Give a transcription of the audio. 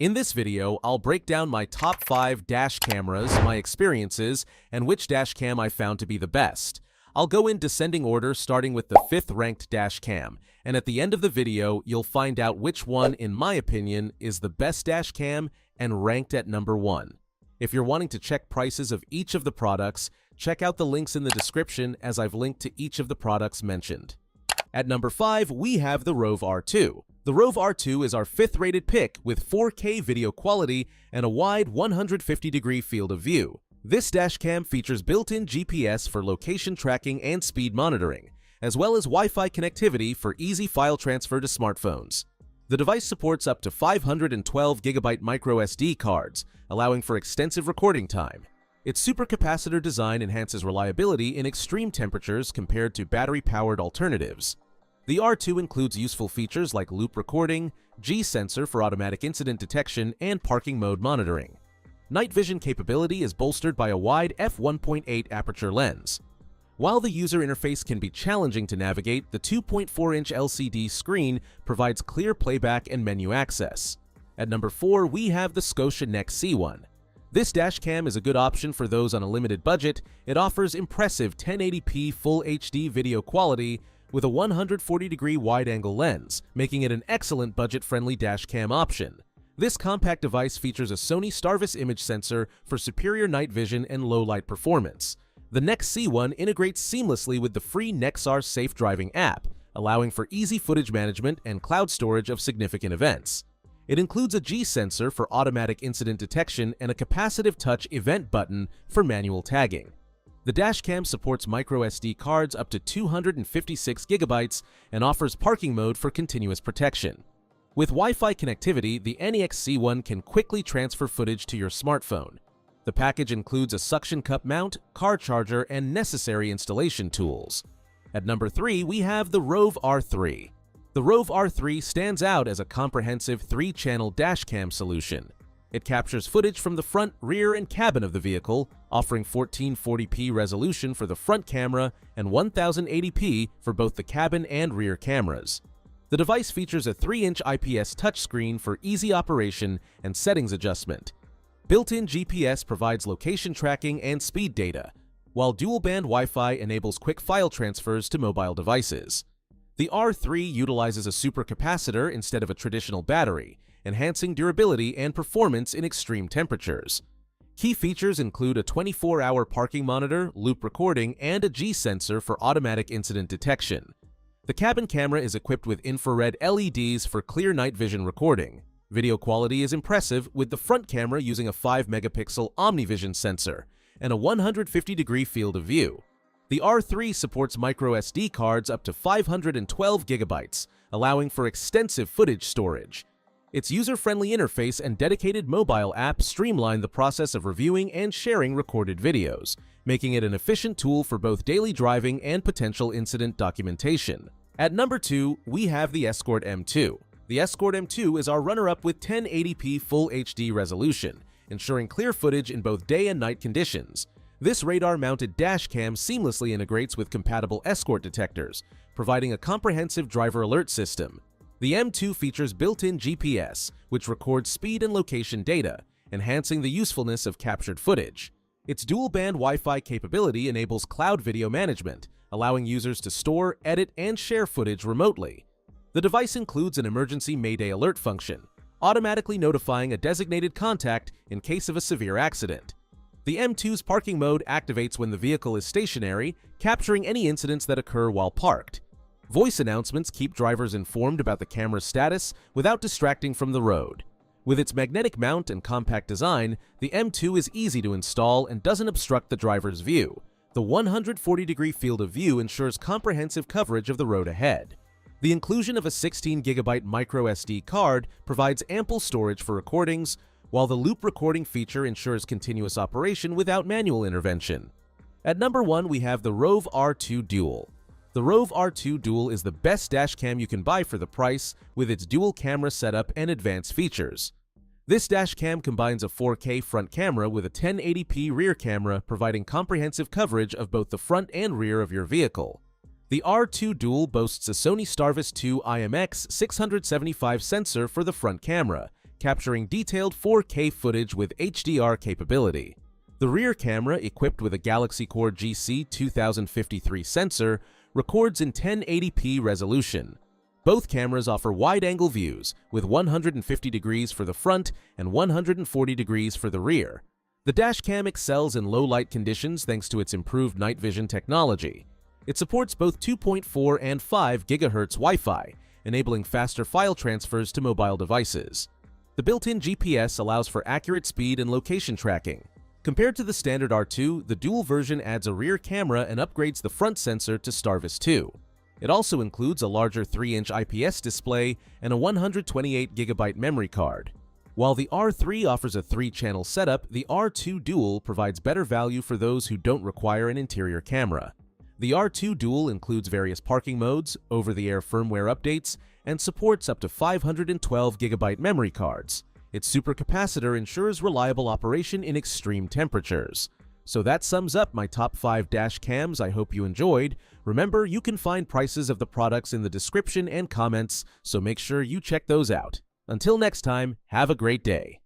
In this video, I'll break down my top 5 dash cameras, my experiences, and which dash cam I found to be the best. I'll go in descending order starting with the 5th ranked dash cam, and at the end of the video, you'll find out which one, in my opinion, is the best dash cam and ranked at number 1. If you're wanting to check prices of each of the products, check out the links in the description as I've linked to each of the products mentioned. At number 5, we have the Rove R2. The Rove R2 is our 5th rated pick with 4K video quality and a wide 150-degree field of view. This dashcam features built-in GPS for location tracking and speed monitoring, as well as Wi-Fi connectivity for easy file transfer to smartphones. The device supports up to 512GB micro SD cards, allowing for extensive recording time. Its supercapacitor design enhances reliability in extreme temperatures compared to battery-powered alternatives. The R2 includes useful features like loop recording, G-sensor for automatic incident detection, and parking mode monitoring. Night vision capability is bolstered by a wide f1.8 aperture lens. While the user interface can be challenging to navigate, the 2.4-inch LCD screen provides clear playback and menu access. At number 4, we have the Scosche NEXC1. This dashcam is a good option for those on a limited budget. It offers impressive 1080p Full HD video quality with a 140-degree wide-angle lens, making it an excellent budget-friendly dashcam option. This compact device features a Sony Starvis image sensor for superior night vision and low-light performance. The NEXC1 integrates seamlessly with the free NEXR Safe Driving app, allowing for easy footage management and cloud storage of significant events. It includes a G-sensor for automatic incident detection and a capacitive touch event button for manual tagging. The dashcam supports microSD cards up to 256GB and offers parking mode for continuous protection. With Wi-Fi connectivity, the NEXC1 can quickly transfer footage to your smartphone. The package includes a suction cup mount, car charger, and necessary installation tools. At number 3, we have the Rove R3. The Rove R3 stands out as a comprehensive 3-channel dashcam solution. It captures footage from the front, rear, and cabin of the vehicle, offering 1440p resolution for the front camera and 1080p for both the cabin and rear cameras. The device features a 3-inch IPS touchscreen for easy operation and settings adjustment. Built-in GPS provides location tracking and speed data, while dual-band Wi-Fi enables quick file transfers to mobile devices. The R3 utilizes a supercapacitor instead of a traditional battery, enhancing durability and performance in extreme temperatures. Key features include a 24-hour parking monitor, loop recording, and a G-sensor for automatic incident detection. The cabin camera is equipped with infrared LEDs for clear night vision recording. Video quality is impressive, with the front camera using a 5-megapixel OmniVision sensor and a 150-degree field of view. The R3 supports microSD cards up to 512GB, allowing for extensive footage storage. Its user-friendly interface and dedicated mobile app streamline the process of reviewing and sharing recorded videos, making it an efficient tool for both daily driving and potential incident documentation. At number 2, we have the Escort M2. The Escort M2 is our runner-up with 1080p Full HD resolution, ensuring clear footage in both day and night conditions. This radar-mounted dashcam seamlessly integrates with compatible Escort detectors, providing a comprehensive driver alert system. The M2 features built-in GPS, which records speed and location data, enhancing the usefulness of captured footage. Its dual-band Wi-Fi capability enables cloud video management, allowing users to store, edit, and share footage remotely. The device includes an emergency Mayday alert function, automatically notifying a designated contact in case of a severe accident. The M2's parking mode activates when the vehicle is stationary, capturing any incidents that occur while parked. Voice announcements keep drivers informed about the camera's status without distracting from the road. With its magnetic mount and compact design, the M2 is easy to install and doesn't obstruct the driver's view. The 140-degree field of view ensures comprehensive coverage of the road ahead. The inclusion of a 16GB microSD card provides ample storage for recordings, while the loop recording feature ensures continuous operation without manual intervention. At number 1, we have the Rove R2 Dual. The Rove R2 Dual is the best dashcam you can buy for the price, with its dual camera setup and advanced features. This dashcam combines a 4K front camera with a 1080p rear camera, providing comprehensive coverage of both the front and rear of your vehicle. The R2 Dual boasts a Sony Starvis 2 IMX 675 sensor for the front camera, capturing detailed 4K footage with HDR capability. The rear camera, equipped with a Galaxy Core GC 2053 sensor, records in 1080p resolution. Both cameras offer wide-angle views, with 150 degrees for the front and 140 degrees for the rear. The dashcam excels in low-light conditions thanks to its improved night vision technology. It supports both 2.4 and 5 GHz Wi-Fi, enabling faster file transfers to mobile devices. The built-in GPS allows for accurate speed and location tracking. Compared to the standard R2, the dual version adds a rear camera and upgrades the front sensor to Starvis 2. It also includes a larger 3-inch IPS display and a 128GB memory card. While the R3 offers a 3-channel setup, the R2 Dual provides better value for those who don't require an interior camera. The R2 Dual includes various parking modes, over-the-air firmware updates, and supports up to 512GB memory cards. Its supercapacitor ensures reliable operation in extreme temperatures. So that sums up my top 5 dash cams I hope you enjoyed. Remember, you can find prices of the products in the description and comments, so make sure you check those out. Until next time, have a great day.